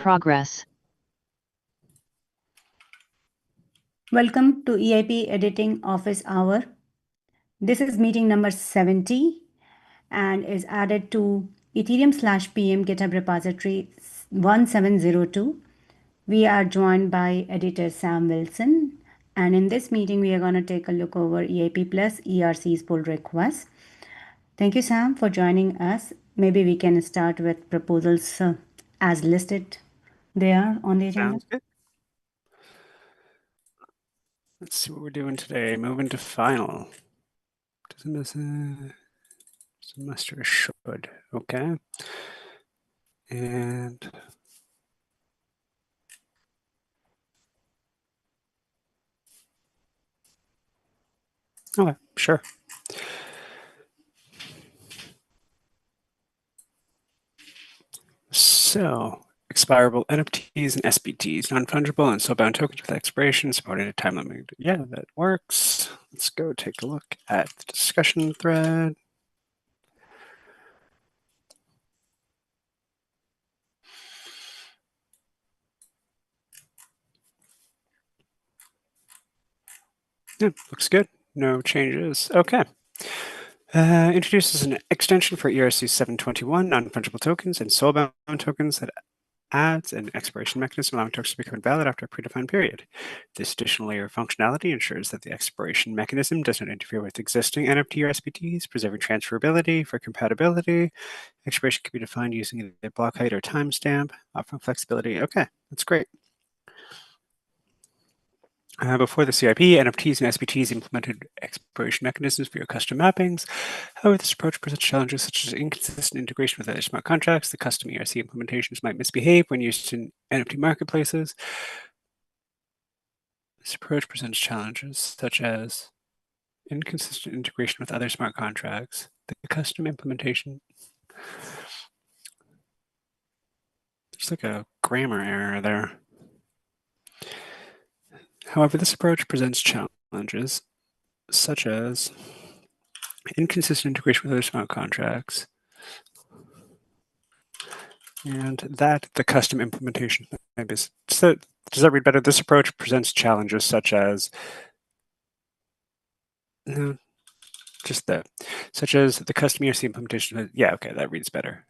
progress. Welcome to EIP Editing Office Hour. This is meeting number 70 and is added to Ethereum/PM GitHub repository 1702. We are joined by editor Sam Wilson. And in this meeting, we are going to take a look over EIP plus ERC's pull requests. Thank you, Sam, for joining us. Maybe we can start with proposals as listed there on the agenda. Sounds good. Let's see what we're doing today. Moving to final. Doesn't miss a semester should. Okay. And okay, sure. So, expirable NFTs and SBTs, non-fungible and soulbound tokens with expiration supported at time limit. Yeah, that works. Let's go take a look at the discussion thread. Yeah, looks good. No changes. Okay. Introduces an extension for ERC 721 non-fungible tokens and soulbound tokens that adds an expiration mechanism allowing tokens to become valid after a predefined period. This additional layer of functionality ensures that the expiration mechanism does not interfere with existing NFT or SBTs, preserving transferability for compatibility. Expiration can be defined using either block height or timestamp, offering flexibility. Okay, that's great. Before the CIP, NFTs and SBTs implemented expiration mechanisms for your custom mappings. However, this approach presents challenges such as inconsistent integration with other smart contracts. The custom ERC implementations might misbehave when used in NFT marketplaces. This approach presents challenges such as inconsistent integration with other smart contracts. The custom implementation. There's like a grammar error there. However, this approach presents challenges such as inconsistent integration with other smart contracts, and that the custom implementation. So does that read better? This approach presents challenges such as no, just that, such as the custom ERC implementation. Yeah, okay, that reads better.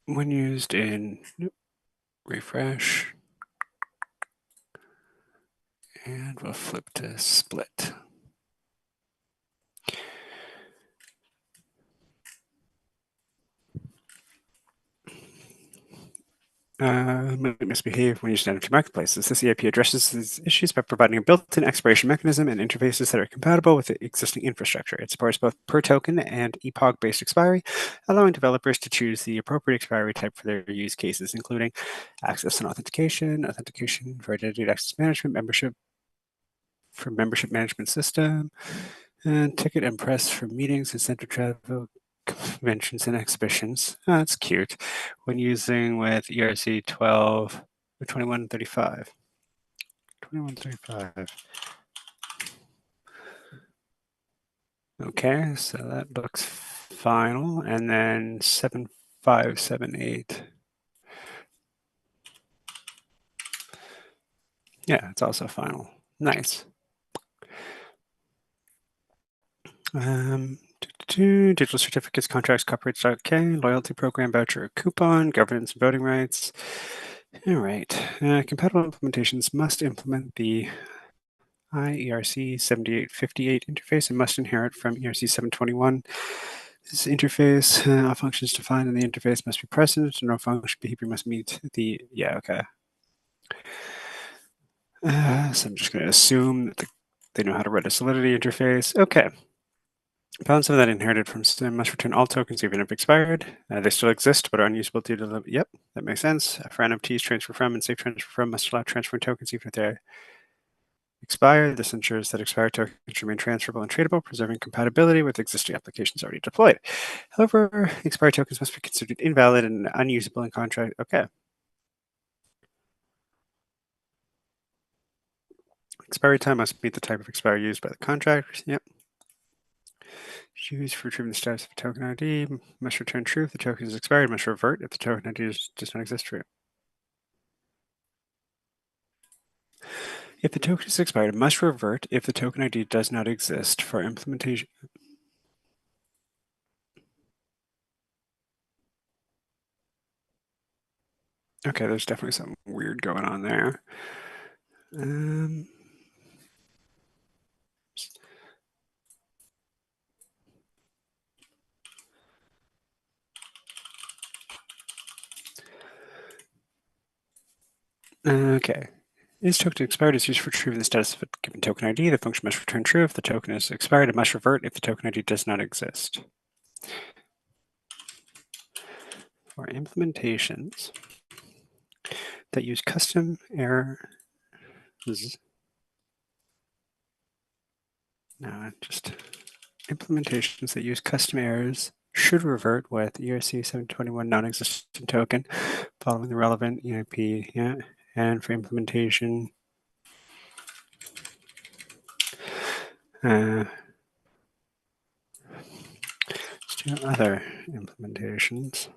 When used in refresh, and we'll flip to split. Might misbehave when used in NFT marketplaces. This EIP addresses these issues by providing a built-in expiration mechanism and interfaces that are compatible with the existing infrastructure. It supports both per token and epoch-based expiry, allowing developers to choose the appropriate expiry type for their use cases, including access and authentication for identity access management, membership management system, and ticket and press for meetings, incentive travel, conventions and exhibitions. Oh, that's cute. When using with ERC 2135. 2135. Okay, so that looks final. And then 7578. Yeah, it's also final. Nice. Digital certificates, contracts, copyrights, okay, loyalty program, voucher, coupon, governance and voting rights. All right. Compatible implementations must implement the ERC 7858 interface and must inherit from ERC 721. This interface, all functions defined in the interface must be present. No function behavior must meet the, yeah, okay. So I'm just going to assume that they know how to write a Solidity interface. Okay. Balance of that inherited from system must return all tokens even if expired. They still exist but are unusable due to the, yep, that makes sense. For NFTs, transfer from and safe transfer from must allow transferring tokens even if they're expired. This ensures that expired tokens remain transferable and tradable, preserving compatibility with existing applications already deployed. However, expired tokens must be considered invalid and unusable in contract. Okay. Expiry time must meet the type of expiry used by the contract. Yep. Used for retrieving the status of a token ID, must return true if the token is expired, must revert if the token ID does not exist true. If the token is expired, it must revert if the token ID does not exist for implementation. Okay, there's definitely something weird going on there. Okay. Is token expired is used for retrieving the status of a given token ID. The function must return true if the token is expired. It must revert if the token ID does not exist. For implementations that use custom errors, just implementations that use custom errors should revert with ERC 721 non-existent token following the relevant EIP. Yeah. And for implementation, let's do other implementations.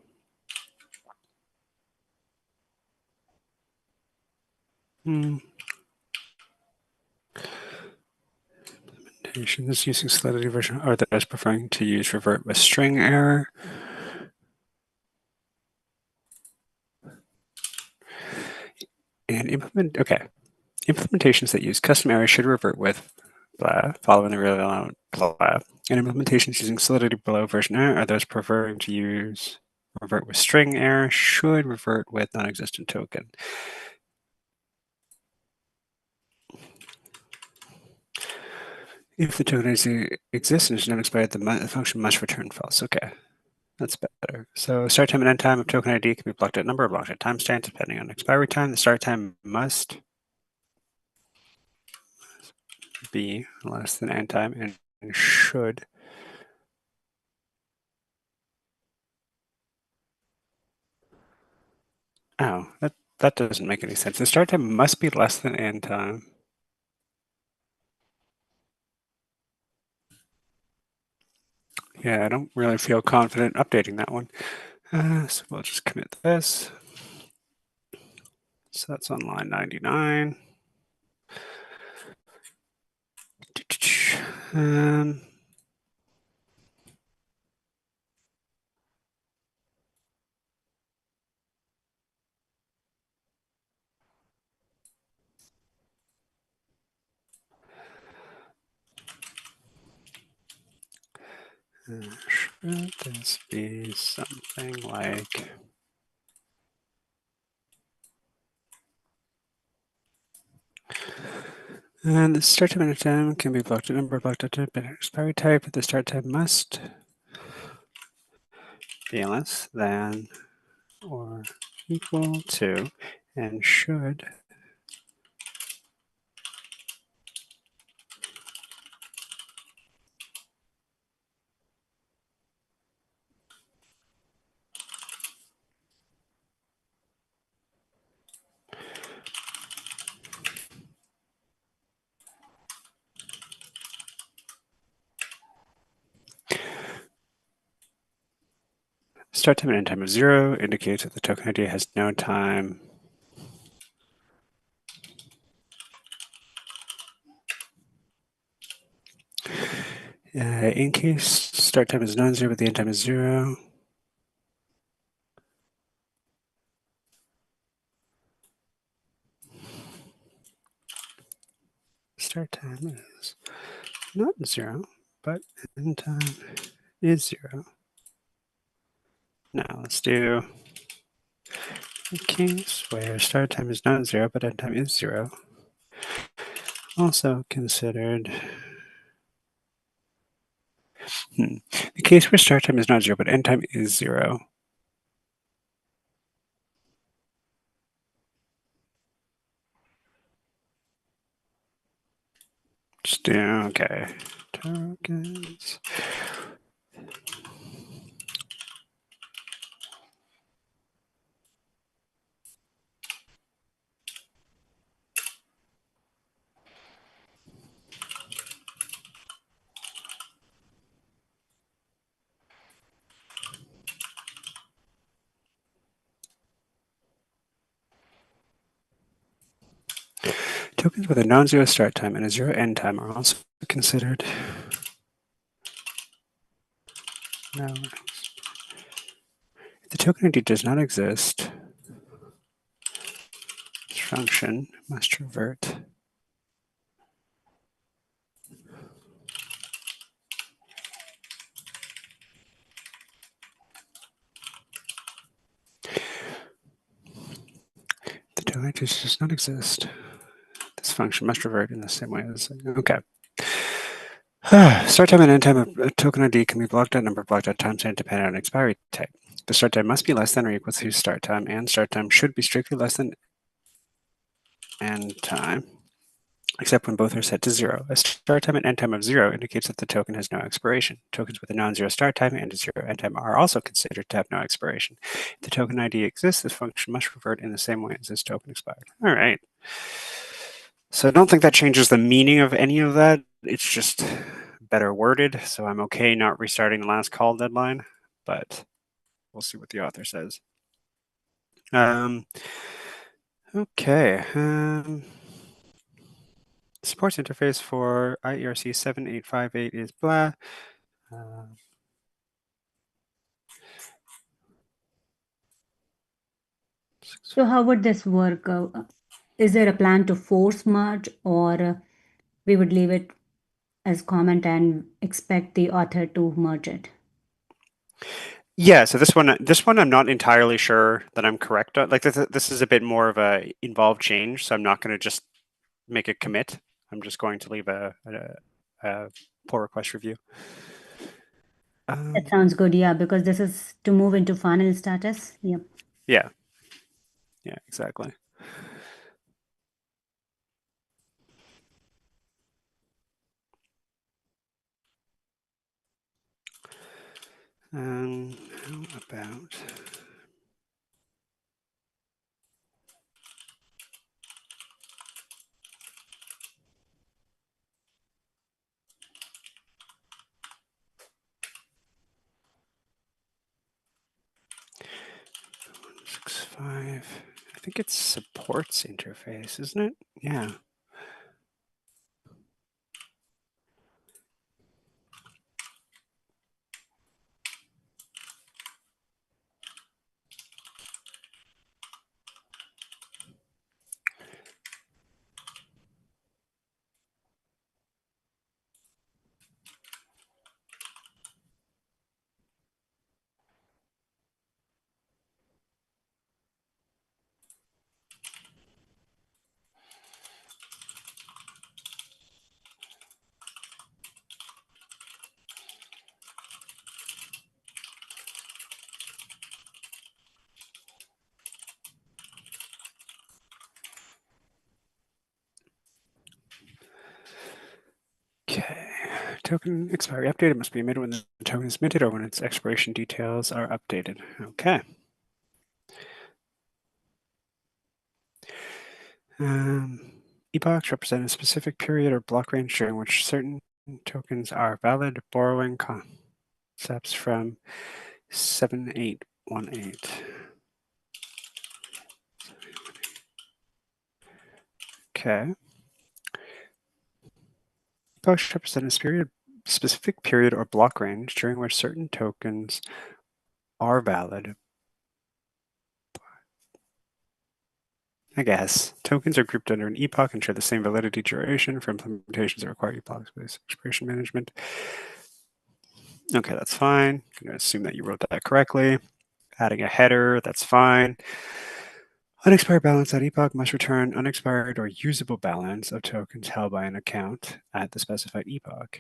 Implementation is using Solidity version, or that is preferring to use revert with string error. And implementations that use custom errors should revert with blah, following the relevant blah. And implementations using Solidity below version error are those preferring to use revert with string error should revert with non-existent token. If the token exists and is not expired, the function must return false. Okay, that's better. So start time and end time of token ID can be blocked at number or blocked at timestamp depending on expiry time. The start time must be less than end time and should that doesn't make any sense. The start time must be less than end time. Yeah, I don't really feel confident updating that one. So we'll just commit this. So that's on line 99. Should this be something like and the start time and end time can be blocked at number, blocked at expiry type. The start time must be less than or equal to and should start time and end time of 0 indicates that the token ID has no time in case start time is non-zero but the end time is 0. Start time is not 0 but end time is 0. Now let's do a case where start time is not 0 but end time is 0. Also considered the case where start time is not 0 but end time is 0. Just do, okay. Tokens. Tokens with a non-zero start time and a zero end time are also considered. No. If the token ID does not exist, this function must revert. The token ID does not exist. This function must revert in the same way as, okay. Start time and end time of a token ID can be blocked at number, blocked at timestamp depending on expiry type. The start time must be less than or equal to start time, and start time should be strictly less than end time, except when both are set to 0. A start time and end time of 0 indicates that the token has no expiration. Tokens with a non-zero start time and a 0 end time are also considered to have no expiration. If the token ID exists, this function must revert in the same way as this token expired. All right. So I don't think that changes the meaning of any of that. It's just better worded, so I'm okay not restarting the last call deadline, but we'll see what the author says. Okay. Supports interface for EIP ERC 7858 is blah. So how would this work? Is there a plan to force merge, or we would leave it as comment and expect the author to merge it? Yeah, so this one I'm not entirely sure that I'm correct on. Like this is a bit more of a involved change, so I'm not going to just make a commit. I'm just going to leave a pull request review. That sounds good, yeah, because this is to move into final status. Yep. Yeah. Yeah, exactly. How about .165? I think it's supports interface, isn't it? Yeah. Okay. Token expiry updated must be made when the token is minted or when its expiration details are updated. Okay. Epochs represent a specific period or block range during which certain tokens are valid, borrowing concepts from 7818. Okay. Epochs represent a specific period or block range during which certain tokens are valid. I guess. Tokens are grouped under an epoch and share the same validity duration for implementations that require epoch-based expiration management. Okay, that's fine. I'm going to assume that you wrote that correctly. Adding a header, that's fine. Unexpired balance at epoch must return unexpired or usable balance of tokens held by an account at the specified epoch.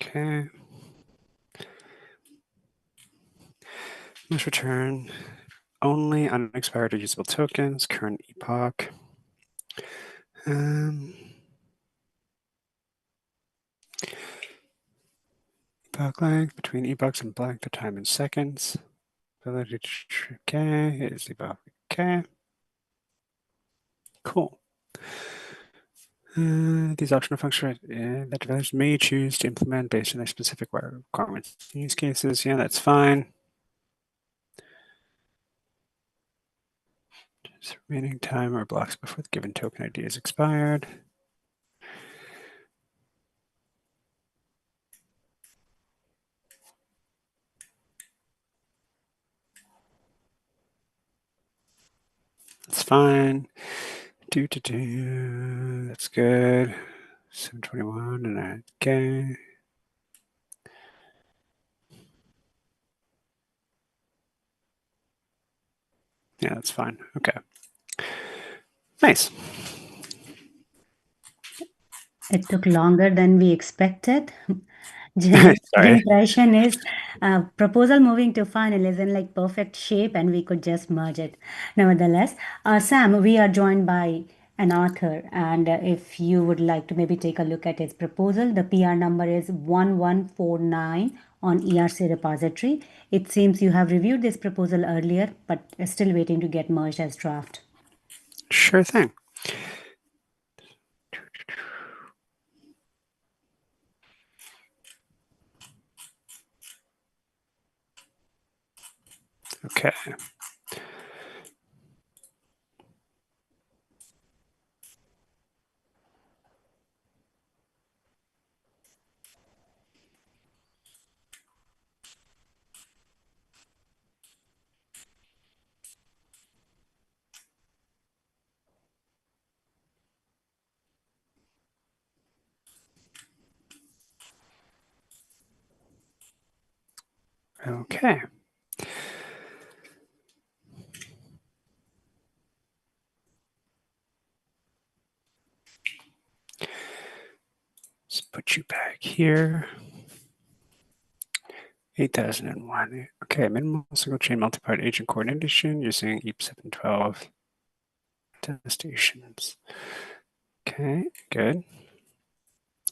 Okay. Must return only unexpired or usable tokens, current epoch. Epoch length between epochs and blank, the time in seconds. Ability to, okay, is epoch, okay. Cool. These optional functions that developers may choose to implement based on their specific requirements. Use cases, yeah, that's fine. Just remaining time or blocks before the given token ID is expired. That's fine. That's good. 721 and okay. Yeah, that's fine. Okay. Nice. It took longer than we expected. The Sorry. impression is proposal moving to final is in like perfect shape and we could just merge it. Nevertheless, Sam, we are joined by an author, and if you would like to maybe take a look at his proposal, the PR number is 1149 on ERC repository. It seems you have reviewed this proposal earlier, but is still waiting to get merged as draft. Sure thing. Okay. Okay. Let's put you back here. 8001. Okay, minimal single chain multi-part agent coordination using EIP 712 attestations. Okay, good.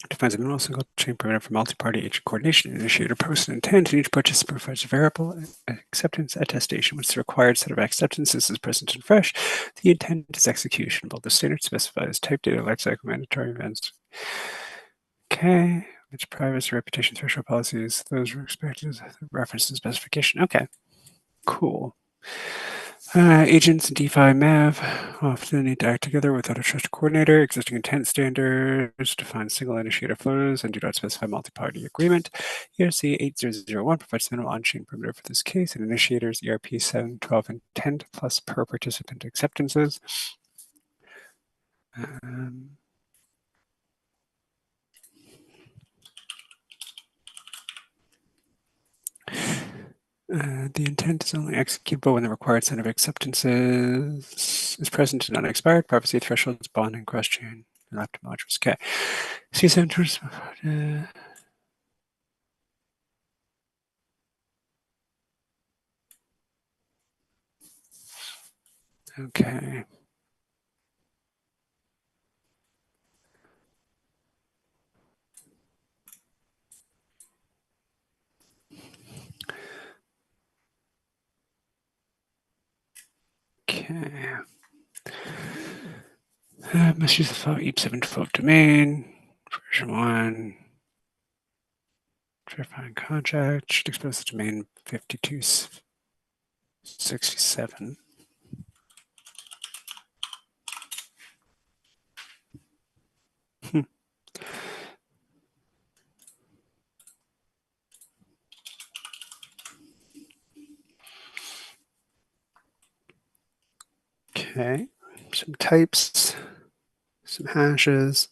Defines a minimal single chain parameter for multi-party agent coordination. Initiator posts an intent, and each participant provides a variable acceptance attestation. Once the required set of acceptances is present and fresh, the intent is executable. The standard specifies type data lifecycle mandatory events. Okay, which privacy reputation threshold policies, those are expected reference and specification. Okay, cool. Agents in DeFi Mav often need to act together without a trusted coordinator. Existing intent standards define single initiator flows and do not specify multi-party agreement. ERC 8001 provides minimal on-chain perimeter for this case, and initiators ERP 712 intent plus per participant acceptances. The intent is only executable when the required set of acceptances is present and unexpired. Privacy thresholds, bonding, cross-chain, and active modules. Okay. C centers. Okay. Okay. Must use the file EIP 712 domain, version 1. Verifying contract should expose the domain 5267. Okay. Some types, some hashes.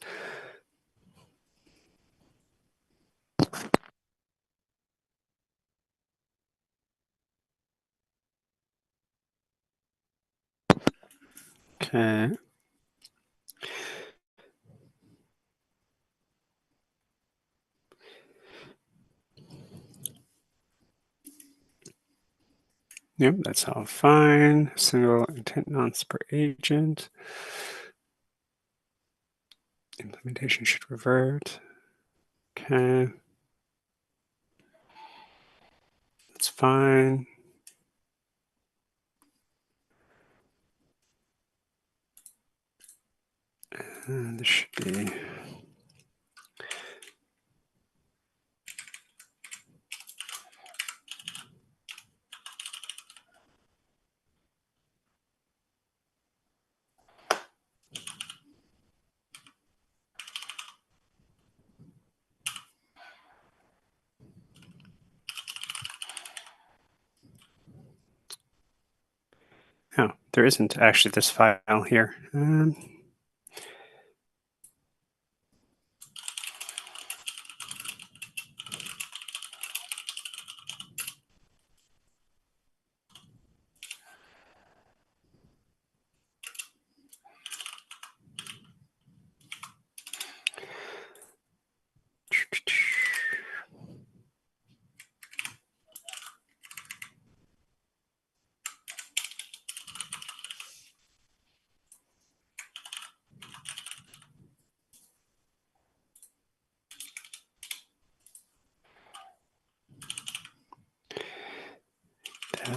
Okay. Yep, that's all fine. Single intent nonce per agent. Implementation should revert. Okay. That's fine. This should be. Oh, there isn't actually this file here.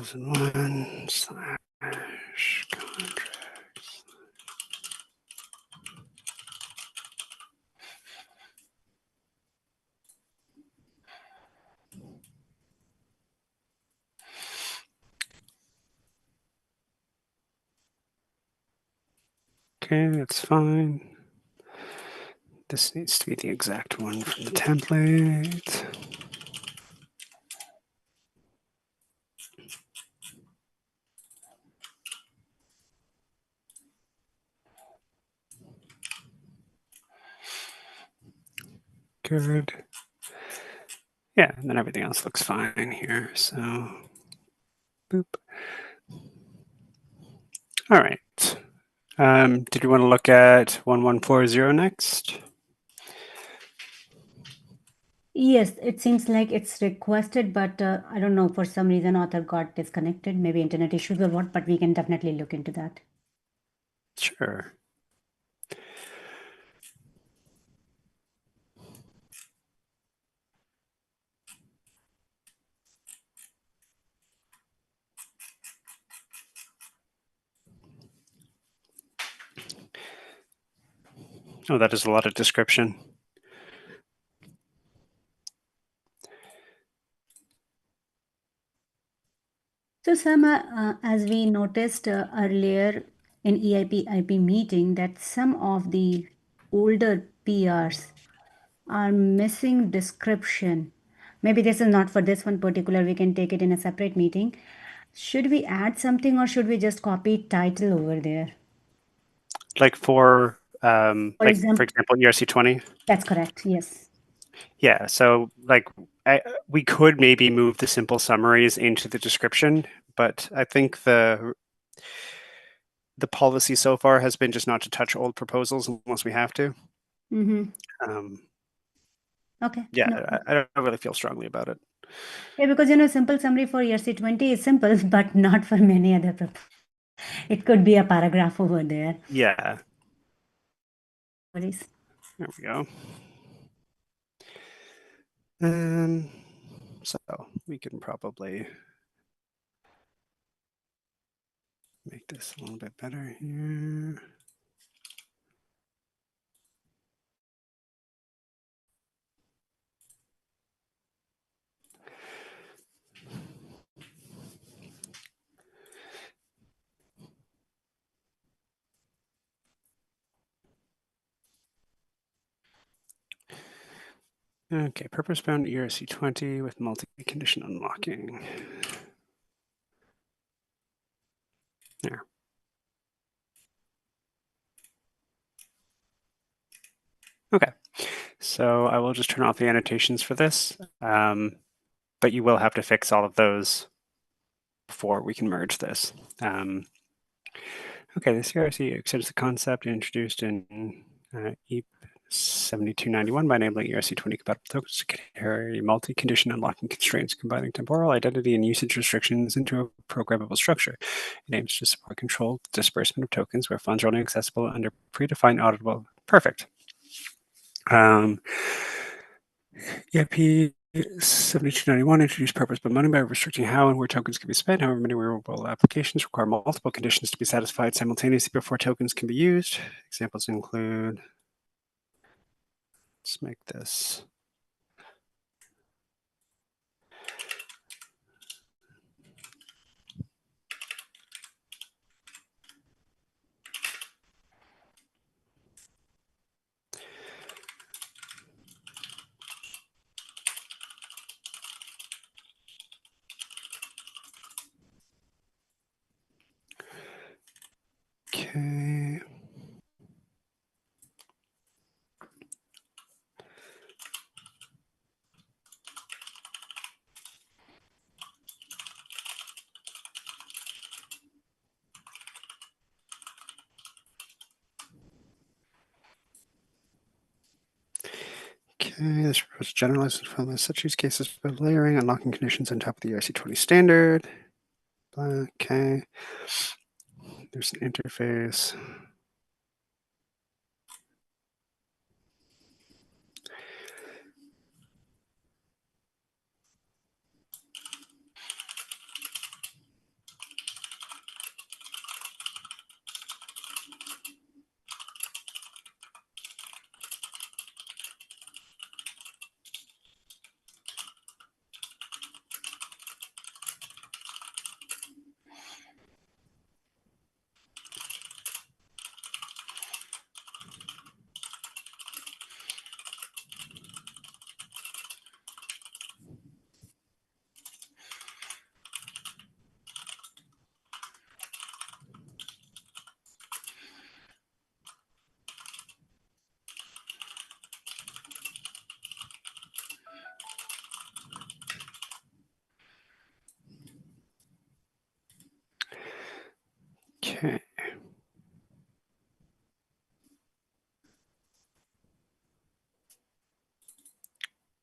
(1001 / contracts). Okay, that's fine. This needs to be the exact one from the template. Good. Yeah, and then everything else looks fine here. So, boop. All right. Did you want to look at 1140 next? Yes, it seems like it's requested, but I don't know, for some reason author got disconnected, maybe internet issues or what, but we can definitely look into that. Sure. Oh, that is a lot of description. So Sama, as we noticed earlier in EIP IP meeting that some of the older PRs are missing description. Maybe this is not for this one particular, we can take it in a separate meeting. Should we add something or should we just copy title over there? Like for For example, example, ERC 20. that's correct, yes. Yeah. So like we could maybe move the simple summaries into the description, but I think the policy so far has been just not to touch old proposals unless we have to. Mm-hmm. Okay. Yeah, No. I don't really feel strongly about it. Yeah, because simple summary for ERC 20 is simple, but not for many other proposals. It could be a paragraph over there. Yeah. There we go. So we can probably make this a little bit better here. Okay, purpose-bound ERC 20 with multi-condition unlocking. There. Okay, so I will just turn off the annotations for this, but you will have to fix all of those before we can merge this. Okay, the CRC extends the concept introduced in EIP 7291 by enabling ERC20 compatible tokens to carry multi-condition unlocking constraints, combining temporal, identity, and usage restrictions into a programmable structure. It aims to support controlled disbursement of tokens where funds are only accessible under predefined auditable. Perfect. EIP 7291 introduced purpose but money by restricting how and where tokens can be spent. However, many wearable applications require multiple conditions to be satisfied simultaneously before tokens can be used. Examples include, let's make this. Okay. Okay, this proposal generalizes from such use cases by layering, unlocking conditions on top of the ERC20 standard. Okay. There's an interface. Okay.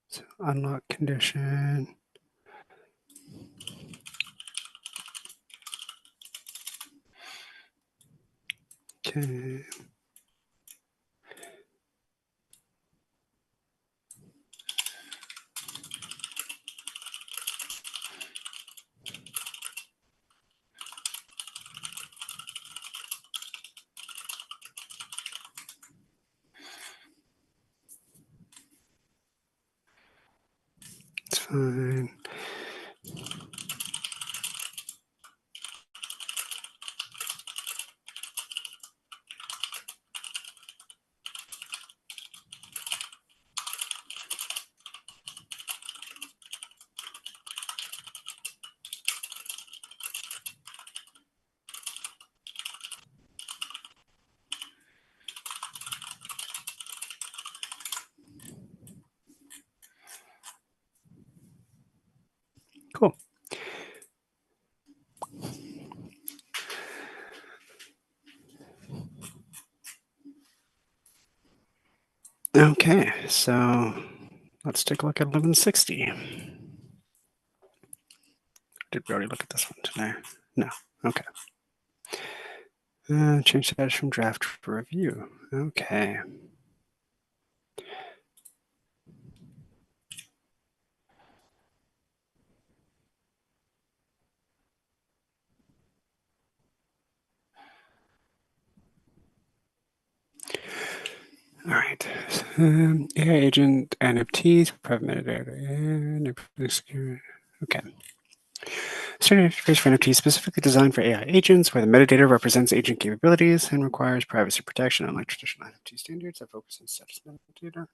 So unlock condition. Okay. It's fine. Cool. Okay, so let's take a look at 1160. Did we already look at this one today? No. Okay. Change status from draft to review. Okay. All right. AI agent NFTs, private metadata. Okay. Standard interface for NFTs specifically designed for AI agents, where the metadata represents agent capabilities and requires privacy protection, unlike traditional NFT standards that focus on status metadata.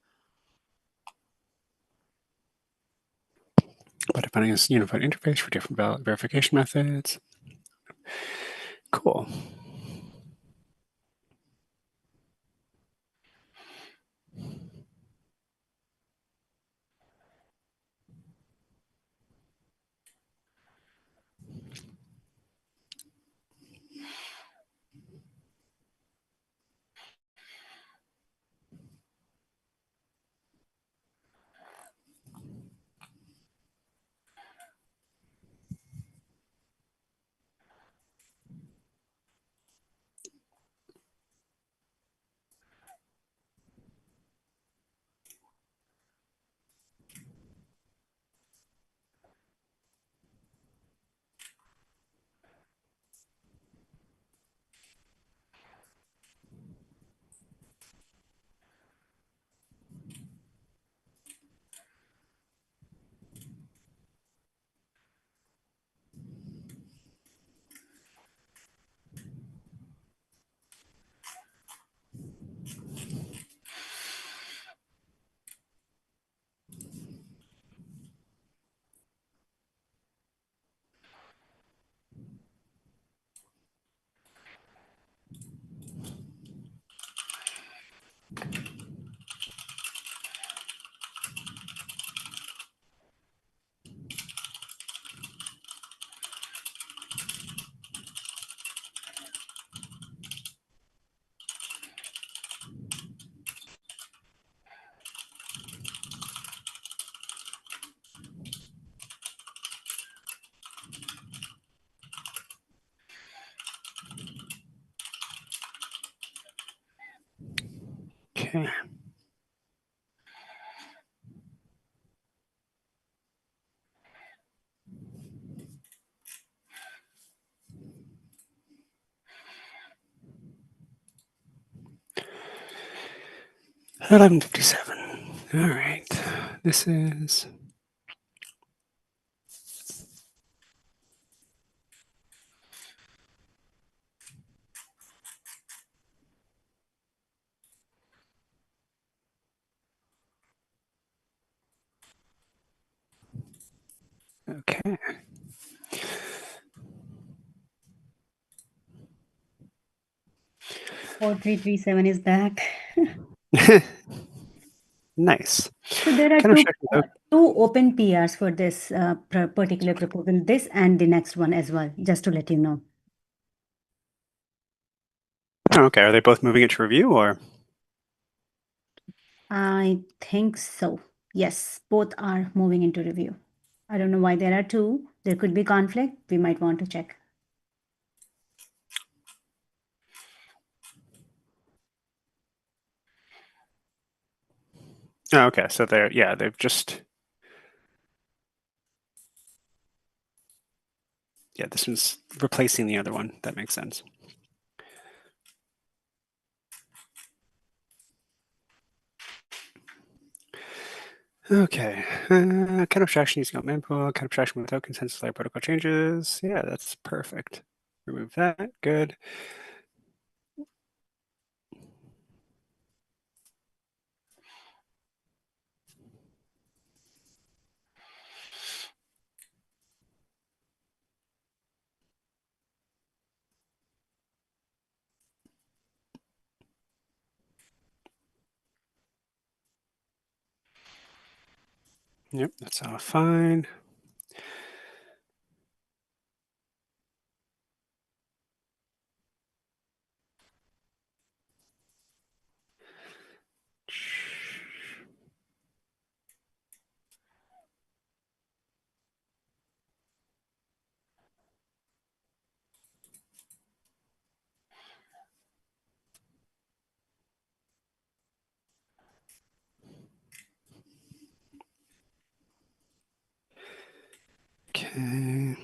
By defining a unified interface for different verification methods. Cool. Okay. $11.57. All right. This is okay. 4337 is back. Nice. So there are Kind of checking out. two open PRs for this particular proposal, this and the next one as well, just to let you know. Okay, are they both moving it to review or? I think so. Yes, both are moving into review. I don't know why there are two. There could be conflict. We might want to check. Oh, okay, so they've just, this one's replacing the other one. That makes sense. Okay, kind of abstraction using open input, kind of abstraction without consensus layer protocol changes. Yeah, that's perfect. Remove that, good. Yep, that's all fine. Okay.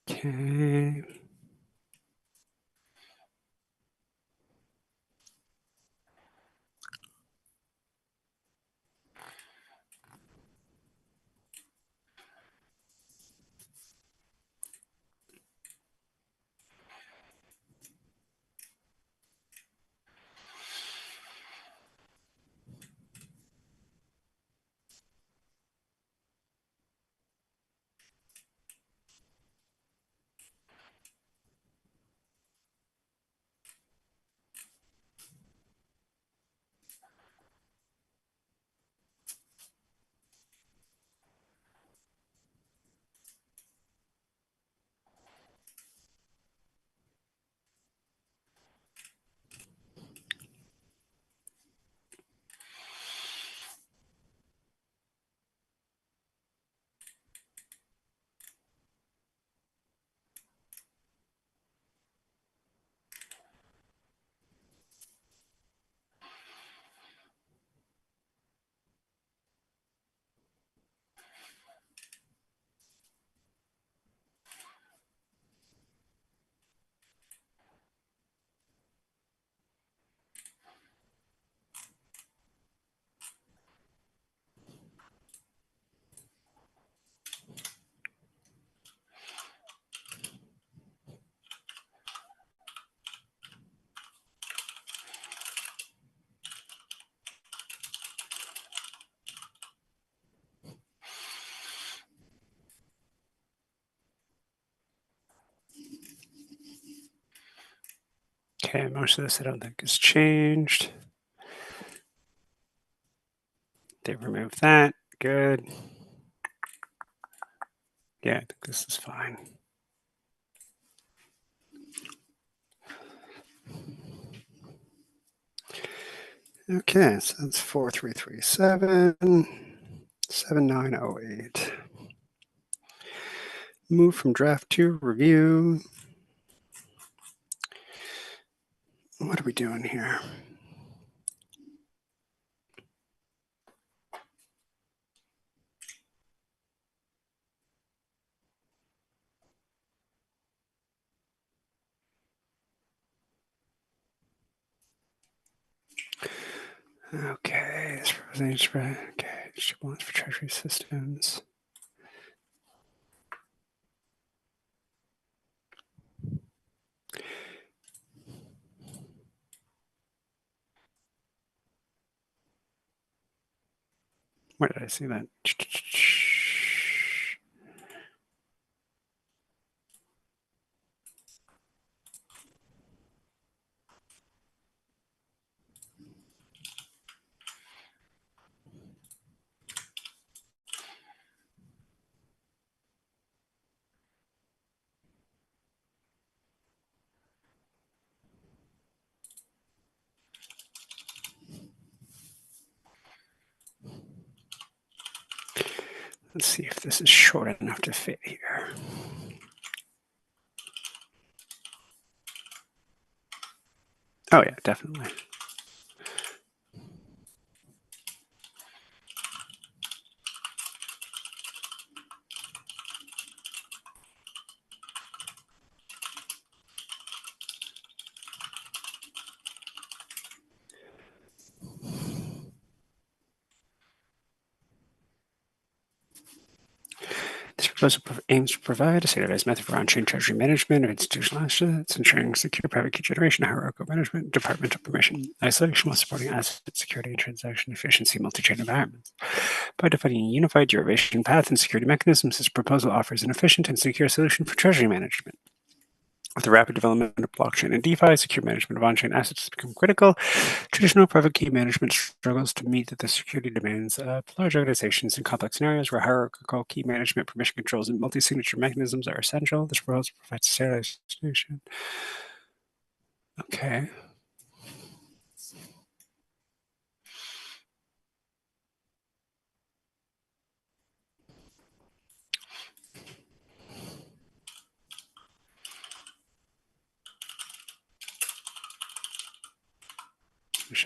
Okay. Okay, most of this I don't think is changed. They removed that. Good. Yeah, I think this is fine. Okay, so that's 4337, 7908. Move from draft to review. What are we doing here? Okay, okay, she wants for treasury systems. Where did I see that? Let's see if this is short enough to fit here. Oh yeah, definitely. This proposal aims to provide a standardized method for on-chain treasury management of institutional assets, ensuring secure private key generation, hierarchical management, departmental permission isolation, while supporting asset security and transaction efficiency in multi-chain environments. By defining a unified derivation path and security mechanisms, this proposal offers an efficient and secure solution for treasury management. With the rapid development of blockchain and DeFi, secure management of on-chain assets has become critical. Traditional private key management struggles to meet the security demands of large organizations in complex scenarios where hierarchical key management, permission controls, and multi-signature mechanisms are essential. This proposal provides standardized solution. Okay.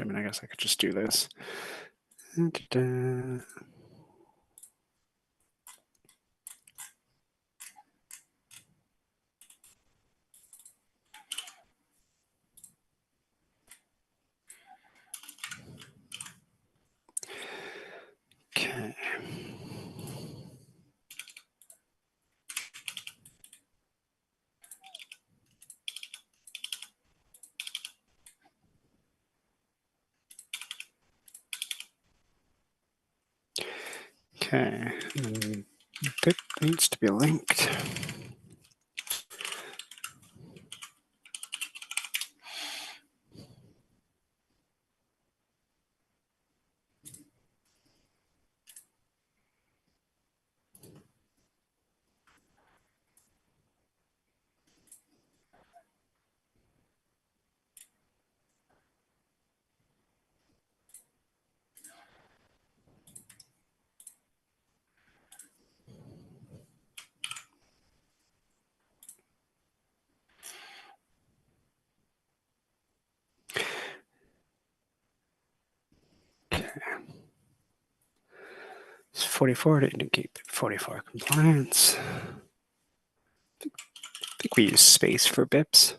I mean, I guess I could just do this. Okay. Okay. And that needs to be linked. Okay. It's 44 to indicate 44 compliance. I think we use space for bips.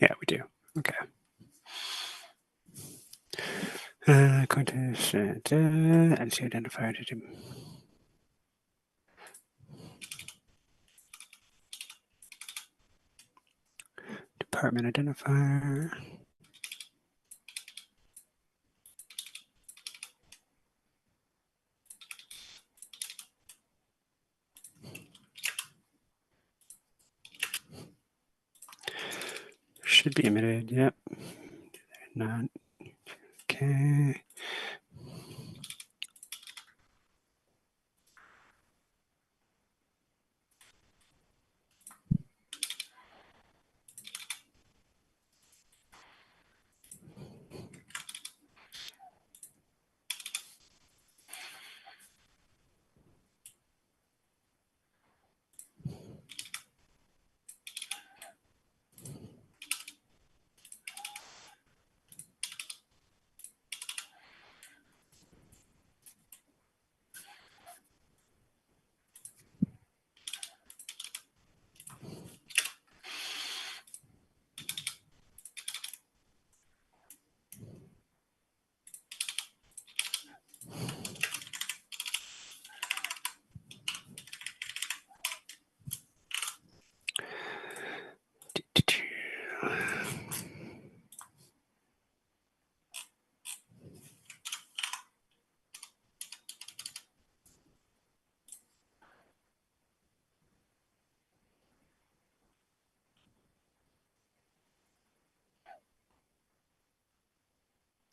Yeah, we do. Okay. Going to set entity identifier to do department identifier. Should be emitted. Yep. Not. Okay.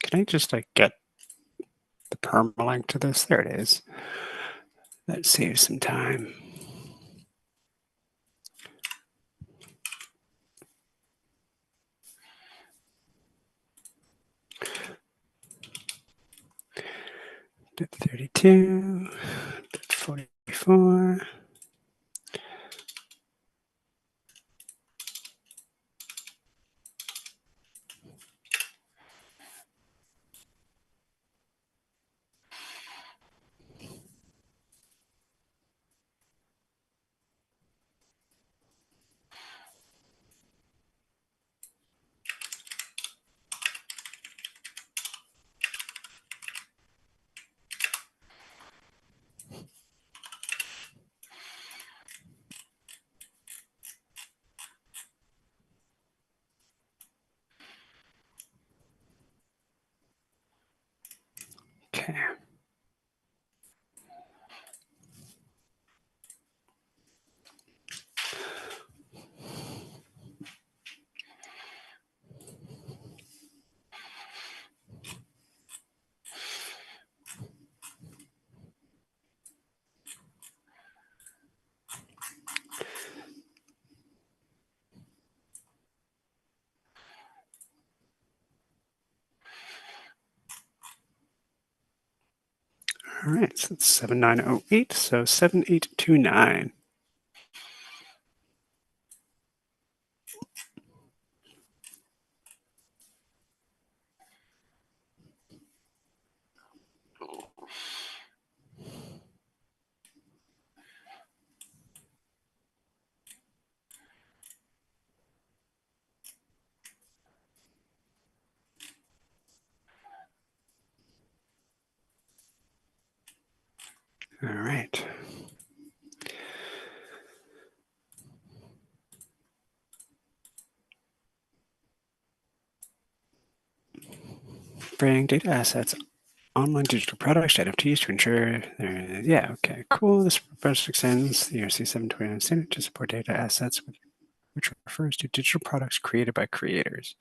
Can I just like get the permalink to this? There it is. That saves some time. Did 32, did 44. Okay. All right, so it's 7908, so 7829. All right. Bring data assets, online digital products, NFTs to ensure, yeah, okay, cool. This proposal extends the ERC 729 standard to support data assets, which refers to digital products created by creators.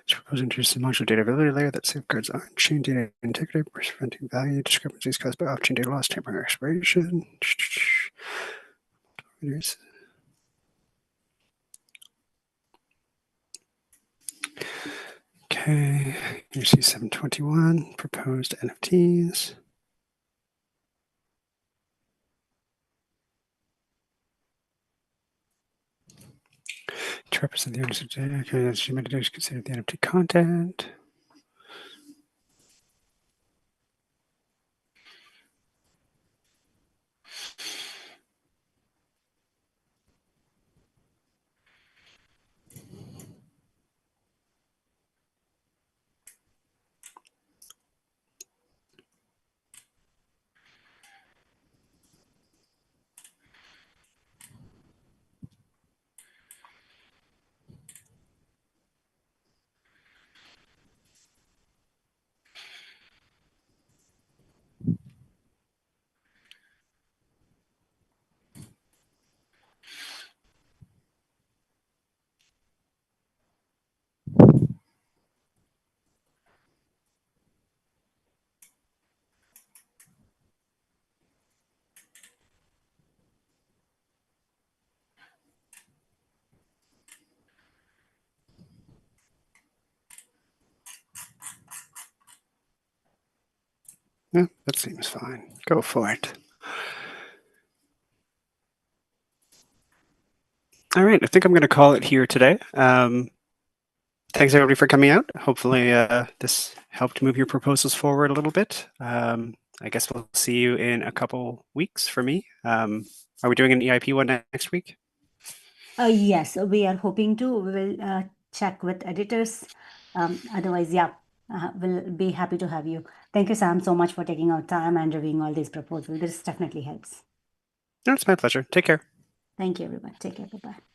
This proposal introduces a modular data availability layer that safeguards on-chain data integrity, preventing value discrepancies caused by off-chain data loss, tampering, or expiration. Okay, ERC 721, proposed NFTs. To represent the owners of data, she metadata considered the NFT content. Yeah, that seems fine. Go for it. All right, I think I'm going to call it here today. Thanks everybody for coming out. Hopefully this helped move your proposals forward a little bit. I guess we'll see you in a couple weeks for me. Are we doing an EIP one next week? Yes, we are hoping to. We'll check with editors. Otherwise, yeah, we'll be happy to have you. Thank you, Sam, so much for taking out time and reviewing all these proposals. This definitely helps. No, it's my pleasure. Take care. Thank you, everyone. Take care. Bye-bye.